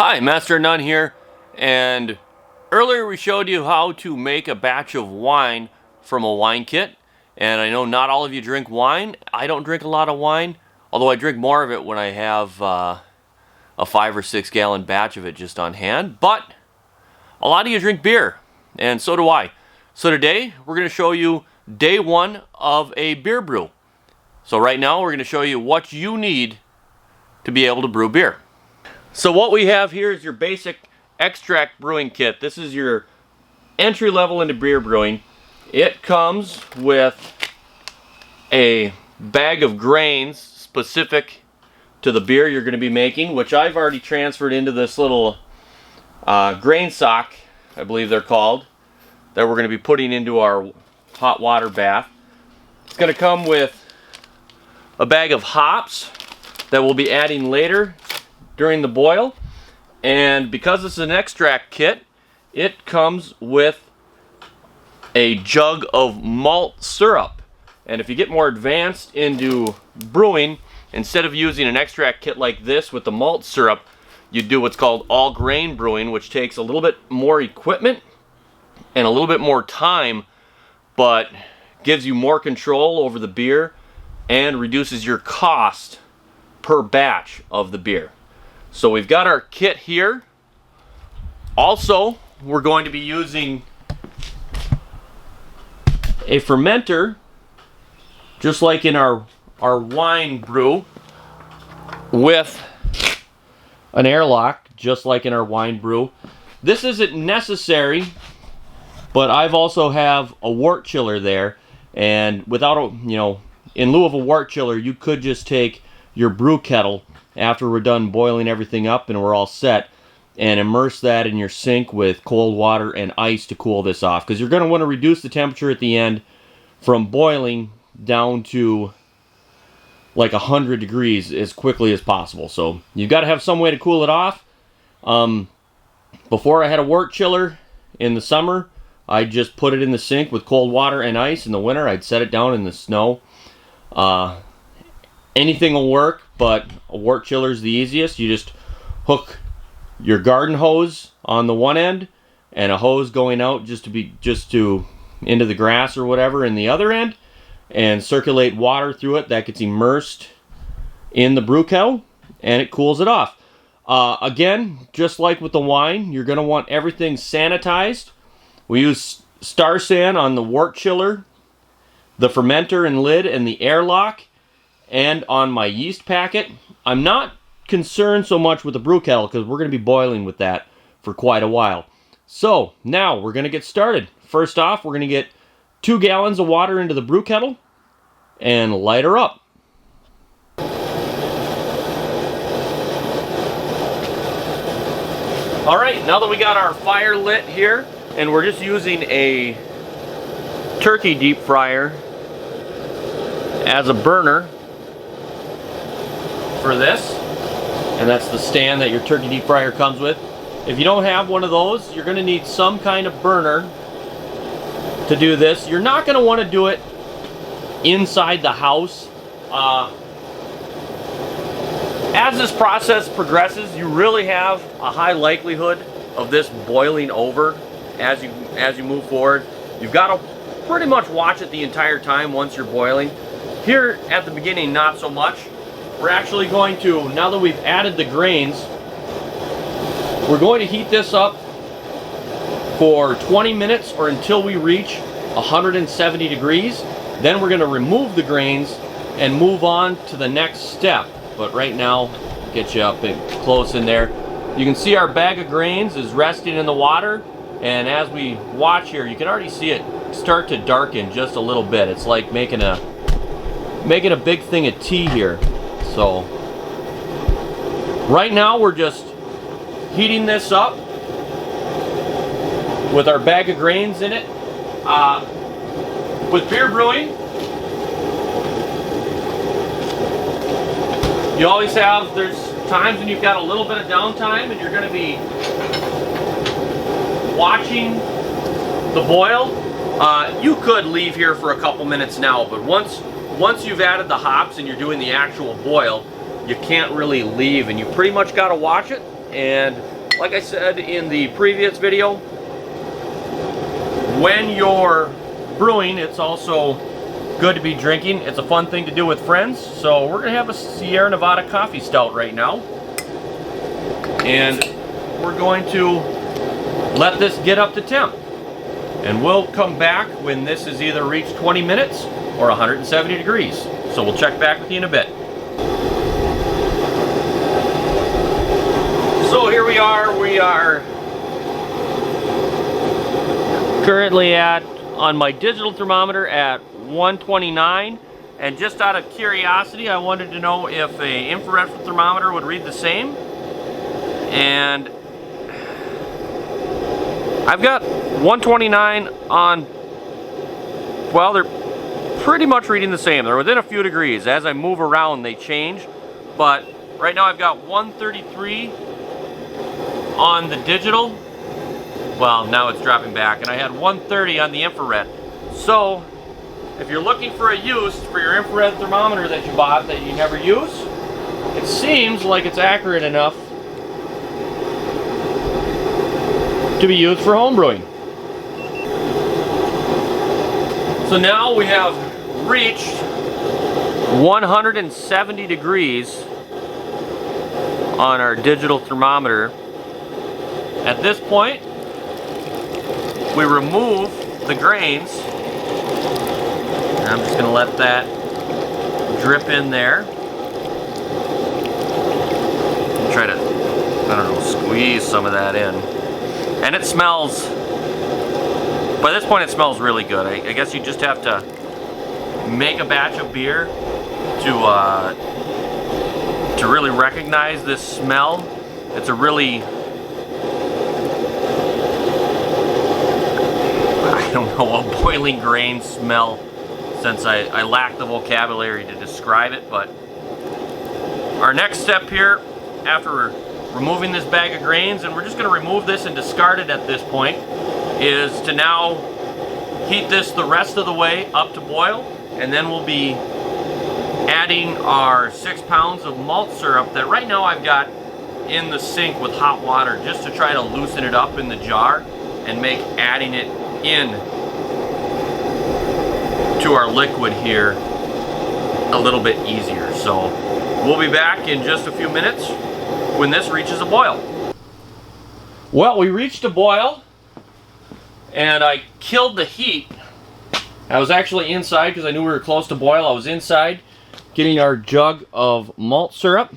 Hi, Master None here, and earlier we showed you how to make a batch of wine from a wine kit. And I know not all of you drink wine. I don't drink a lot of wine, although I drink more of it when I have a 5 or 6 gallon batch of it just on hand. But a lot of you drink beer, and so do I. So today we're going to show you day one of a beer brew. So right now we're going to show you what you need to be able to brew beer. So what we have here is your basic extract brewing kit. This is your entry level into beer brewing. It comes with a bag of grains specific to the beer you're going to be making, which I've already transferred into this little grain sock, I believe they're called, that we're going to be putting into our hot water bath. It's going to come with a bag of hops that we'll be adding later during the boil, and because this is an extract kit, it comes with a jug of malt syrup. And if you get more advanced into brewing, instead of using an extract kit like this with the malt syrup, you do what's called all grain brewing, which takes a little bit more equipment and a little bit more time, but gives you more control over the beer and reduces your cost per batch of the beer. So we've got our kit here. Also, we're going to be using a fermenter, just like in our wine brew, with an airlock, just like in our wine brew. This isn't necessary, but I've also have a wort chiller there, and without a, in lieu of a wort chiller, you could just take your brew kettle after we're done boiling everything up and we're all set, and immerse that in your sink with cold water and ice to cool this off, because you're going to want to reduce the temperature at the end from boiling down to like 100 degrees as quickly as possible. So you've got to have some way to cool it off. Before I had a wort chiller in the summer, I just put it in the sink with cold water and ice. In the winter, I'd set it down in the snow. Anything will work, but a wort chiller is the easiest. You just hook your garden hose on the one end and a hose going out just to into the grass or whatever in the other end, and circulate water through it. That gets immersed in the brew kettle and it cools it off. Again, just like with the wine, you're going to want everything sanitized. We use Star San on the wort chiller, the fermenter and lid, and the airlock. And on my yeast packet, I'm not concerned so much with the brew kettle because we're going to be boiling with that for quite a while. So now we're going to get started. First off, we're going to get 2 gallons of water into the brew kettle and light her up. All right, now that we got our fire lit here, and we're just using a turkey deep fryer as a burner for this, and that's the stand that your turkey deep fryer comes with. If you don't have one of those, you're going to need some kind of burner to do this. You're not going to want to do it inside the house. As this process progresses, you really have a high likelihood of this boiling over as you move forward. You've got to pretty much watch it the entire time once you're boiling. Here at the beginning, not so much. We're actually going to, now that we've added the grains, we're going to heat this up for 20 minutes or until we reach 170 degrees. Then we're going to remove the grains and move on to the next step. But right now, get you up close in there. You can see our bag of grains is resting in the water, and as we watch here, you can already see it start to darken just a little bit. It's like making a big thing of tea here. So right now we're just heating this up with our bag of grains in it. With beer brewing, you always have, there's times when you've got a little bit of downtime and you're going to be watching the boil. You could leave here for a couple minutes now, but once you've added the hops and you're doing the actual boil, you can't really leave, and you pretty much got to watch it. And like I said in the previous video, when you're brewing, it's also good to be drinking. It's a fun thing to do with friends. So we're gonna have a Sierra Nevada coffee stout right now. And we're going to let this get up to temp. And we'll come back when this has either reached 20 minutes or 170 degrees. So we'll check back with you in a bit. So here we are. We are currently on my digital thermometer at 129. And just out of curiosity, I wanted to know if an infrared thermometer would read the same. And I've got 129 on, well, they're pretty much reading the same. They're within a few degrees. As I move around, they change. But right now I've got 133 on the digital. Well, now it's dropping back. And I had 130 on the infrared. So, if you're looking for a use for your infrared thermometer that you bought that you never use, it seems like it's accurate enough to be used for home brewing. So now we have reached 170 degrees on our digital thermometer. At this point, we remove the grains. And I'm just going to let that drip in there. Try to, I don't know, squeeze some of that in. And it smells, by this point it smells really good. I guess you just have to make a batch of beer to really recognize this smell. It's a really, I don't know, a boiling grain smell, since I lack the vocabulary to describe it. But our next step here, after removing this bag of grains, and we're just going to remove this and discard it at this point, is to now heat this the rest of the way up to boil, and then we'll be adding our 6 pounds of malt syrup that right now I've got in the sink with hot water, just to try to loosen it up in the jar and make adding it in to our liquid here a little bit easier. So we'll be back in just a few minutes when this reaches a boil. Well, we reached a boil and I killed the heat. I was actually inside because I knew we were close to boil. I was inside getting our jug of malt syrup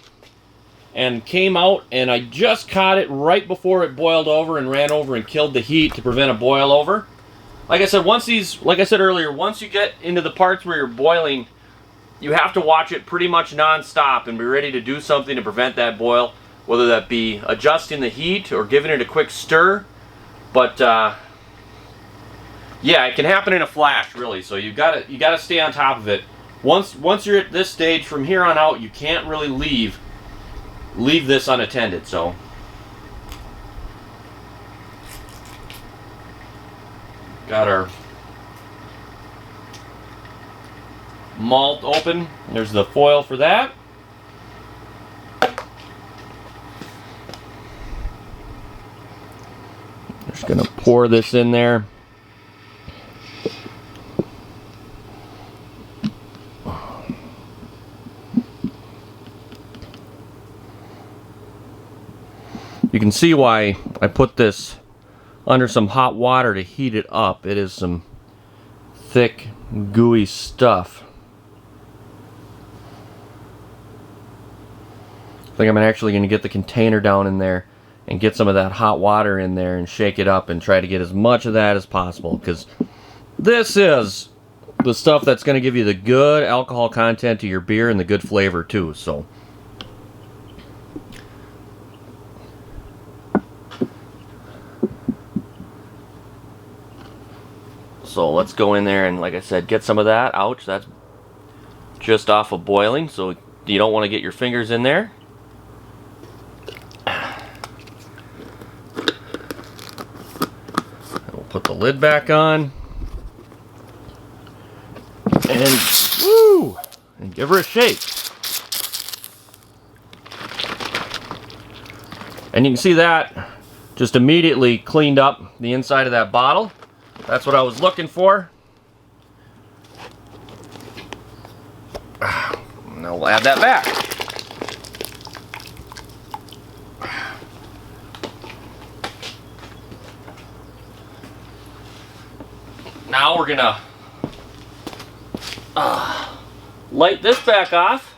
and came out, and I just caught it right before it boiled over and ran over and killed the heat to prevent a boil over. Like I said, like I said earlier, once you get into the parts where you're boiling, you have to watch it pretty much non-stop and be ready to do something to prevent that boil, whether that be adjusting the heat or giving it a quick stir. But yeah, it can happen in a flash, really. So you gotta stay on top of it. Once you're at this stage, from here on out, you can't really leave this unattended. So got our malt open. There's the foil for that. Just gonna pour this in there. You can see why I put this under some hot water to heat it up. It is some thick, gooey stuff. I think I'm actually going to get the container down in there and get some of that hot water in there and shake it up and try to get as much of that as possible, because this is the stuff that's going to give you the good alcohol content to your beer and the good flavor too. So let's go in there and, like I said, get some of that. Ouch, that's just off of boiling, so you don't want to get your fingers in there. We'll put the lid back on. And woo! And give her a shake. And you can see that just immediately cleaned up the inside of that bottle. That's what I was looking for. Now we'll add that back. Now we're gonna light this back off.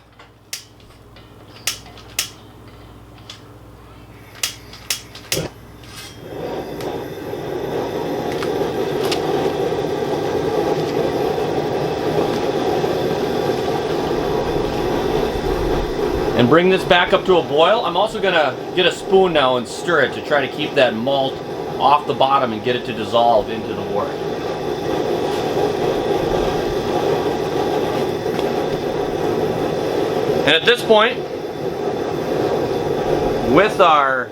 And bring this back up to a boil. I'm also gonna get a spoon now and stir it to try to keep that malt off the bottom and get it to dissolve into the wort. And at this point, with our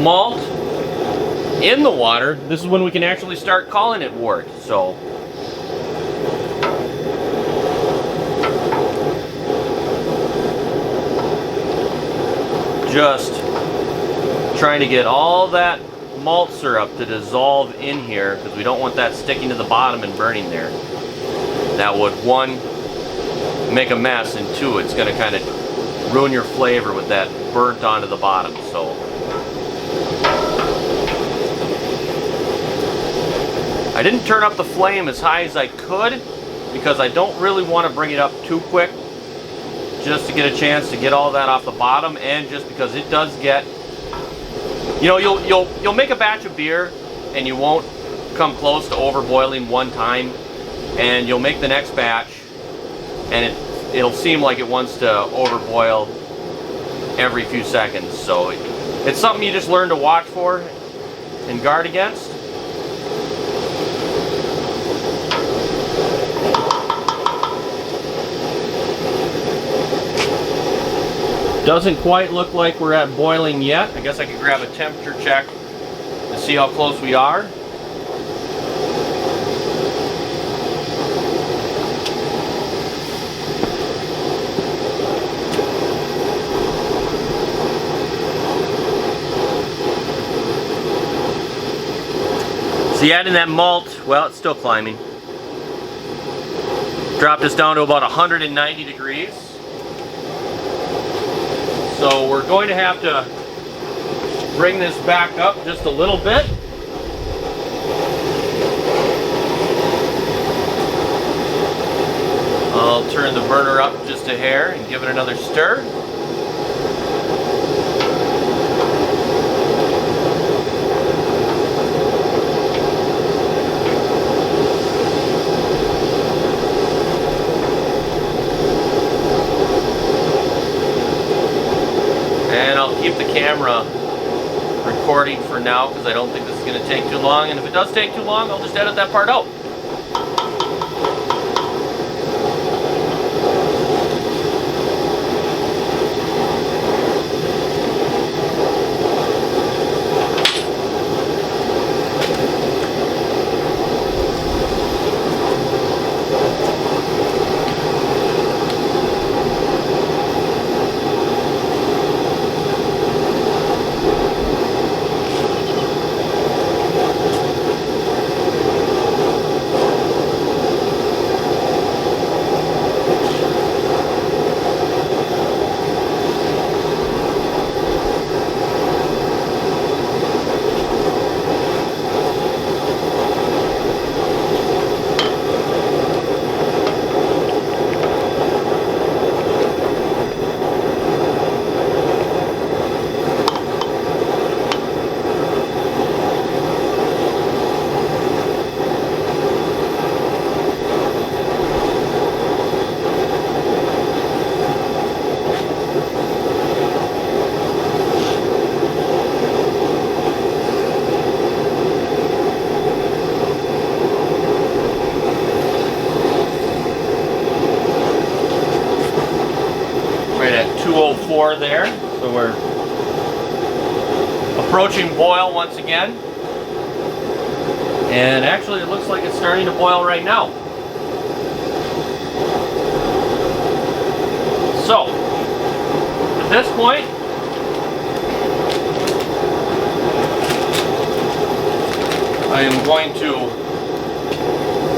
malt in the water, this is when we can actually start calling it wort. So just trying to get all that malt syrup to dissolve in here, because we don't want that sticking to the bottom and burning there. That would, one, make a mess, and two, it's going to kind of ruin your flavor with that burnt onto the bottom. So I didn't turn up the flame as high as I could because I don't really want to bring it up too quick, just to get a chance to get all that off the bottom, and just because it does get, you know, you'll make a batch of beer and you won't come close to overboiling one time, and you'll make the next batch and it'll seem like it wants to overboil every few seconds. So it's something you just learn to watch for and guard against. Doesn't quite look like we're at boiling yet. I guess I could grab a temperature check to see how close we are. See, adding that malt, well, it's still climbing. Dropped us down to about 190 degrees. So we're going to have to bring this back up just a little bit. I'll turn the burner up just a hair and give it another stir. Keep the camera recording for now because I don't think this is going to take too long, and if it does take too long, I'll just edit that part out. There, so we're approaching boil once again, and actually it looks like it's starting to boil right now. So at this point I'm going to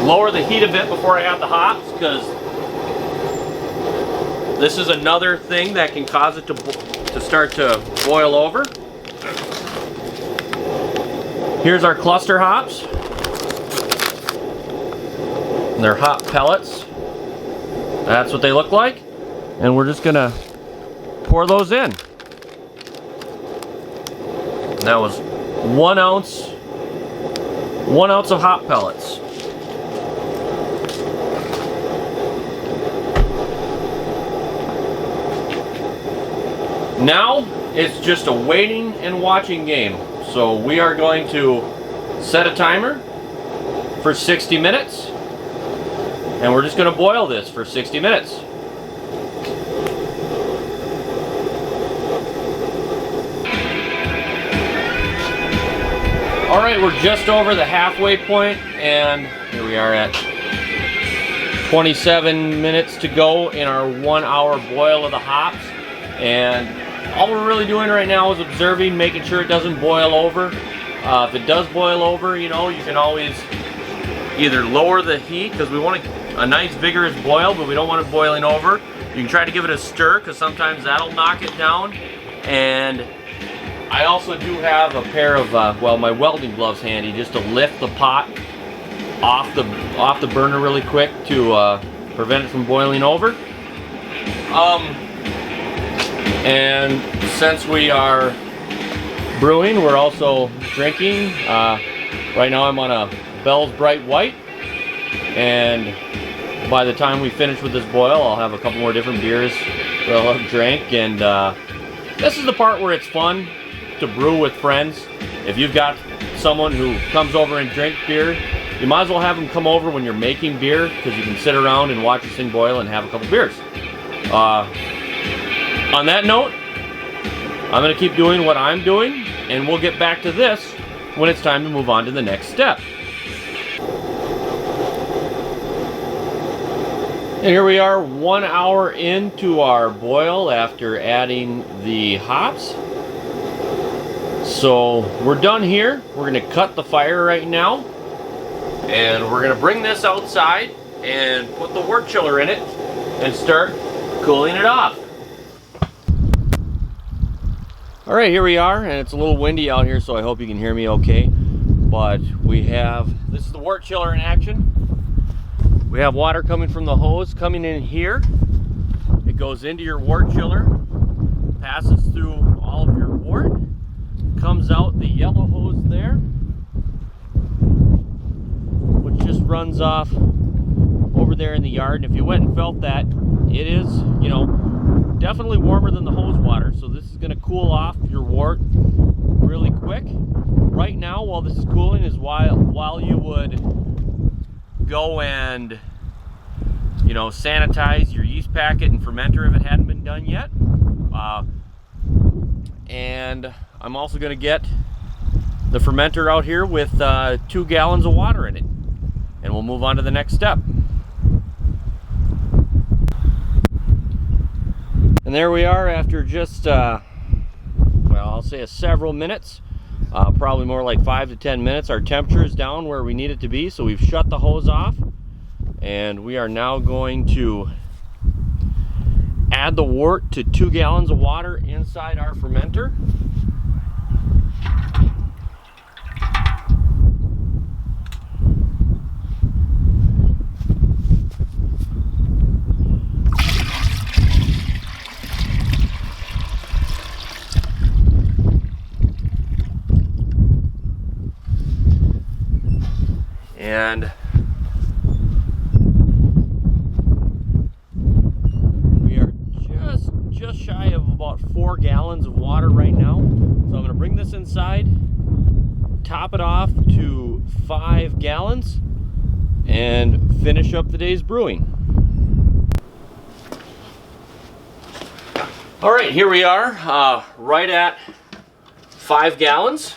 lower the heat a bit before I add the hops, because this is another thing that can cause it to start to boil over. Here's our cluster hops. And they're hop pellets. That's what they look like. And we're just gonna pour those in. And that was 1 ounce of hop pellets. Now it's just a waiting and watching game. So we are going to set a timer for 60 minutes. And we're just going to boil this for 60 minutes. Alright, we're just over the halfway point, and here we are at 27 minutes to go in our 1 hour boil of the hops. And all we're really doing right now is observing, making sure it doesn't boil over. If it does boil over, you know, you can always either lower the heat, because we want a nice vigorous boil, but we don't want it boiling over. You can try to give it a stir, because sometimes that'll knock it down. And I also do have a pair of, well, my welding gloves handy, just to lift the pot off the burner really quick to prevent it from boiling over. And since we are brewing, we're also drinking. Right now I'm on a Bell's Bright White, and by the time we finish with this boil, I'll have a couple more different beers that I'll have drank. And this is the part where it's fun to brew with friends. If you've got someone who comes over and drink beer, you might as well have them come over when you're making beer, because you can sit around and watch this thing boil and have a couple beers. On that note, I'm going to keep doing what I'm doing, and we'll get back to this when it's time to move on to the next step. And here we are 1 hour into our boil after adding the hops. So we're done here. We're going to cut the fire right now, and we're going to bring this outside and put the wort chiller in it and start cooling it off. All right, here we are, and it's a little windy out here, so I hope you can hear me okay. But we have, this is the wort chiller in action. We have water coming from the hose coming in here. It goes into your wort chiller, passes through all of your wort, comes out the yellow hose there, which just runs off over there in the yard. And if you went and felt that, it is, you know, definitely warmer than the hose water. So this is going to cool off your wort really quick. Right now, while this is cooling, is while you would go and, you know, sanitize your yeast packet and fermenter if it hadn't been done yet. And I'm also going to get the fermenter out here with 2 gallons of water in it, and we'll move on to the next step. And there we are after just well, I'll say several minutes, probably more like 5 to 10 minutes. Our temperature is down where we need it to be, so we've shut the hose off, and we are now going to add the wort to 2 gallons of water inside our fermenter. And we are just shy of about 4 gallons of water right now. So I'm going to bring this inside, top it off to 5 gallons, and finish up the day's brewing. All right, here we are, right at 5 gallons.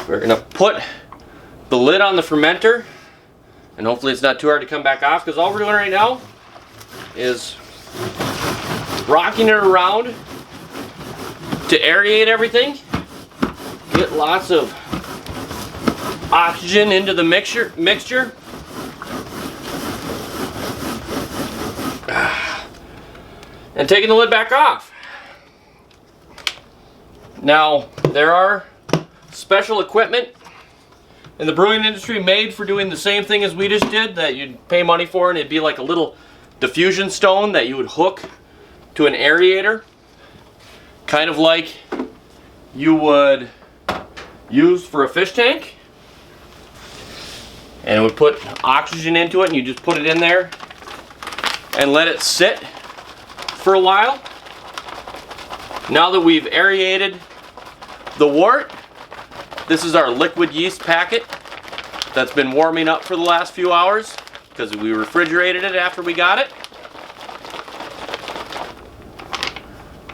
We're going to put the lid on the fermenter, and hopefully it's not too hard to come back off, because all we're doing right now is rocking it around to aerate everything. Get lots of oxygen into the mixture. And taking the lid back off. Now, there are special equipment in the brewing industry made for doing the same thing as we just did that you'd pay money for, and it'd be like a little diffusion stone that you would hook to an aerator, kind of like you would use for a fish tank. And it would put oxygen into it, and you just put it in there and let it sit for a while. Now that we've aerated the wort, this is our liquid yeast packet that's been warming up for the last few hours because we refrigerated it after we got it.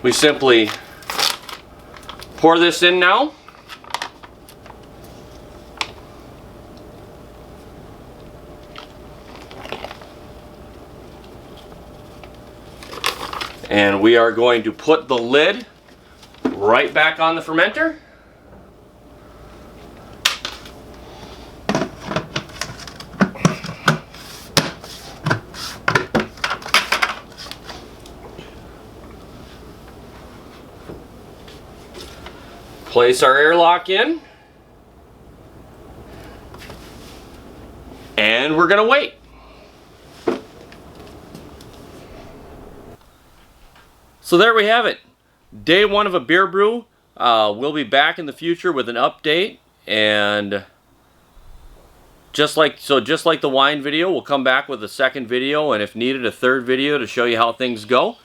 We simply pour this in now. And we are going to put the lid right back on the fermenter. Place our airlock in. And we're gonna wait. So there we have it. Day one of a beer brew. We'll be back in the future with an update, and just like the wine video, we'll come back with a second video, and if needed, a third video to show you how things go.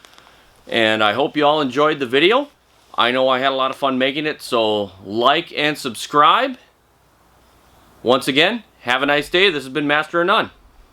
And I hope you all enjoyed the video. I know I had a lot of fun making it, so like and subscribe. Once again, have a nice day. This has been Master of None.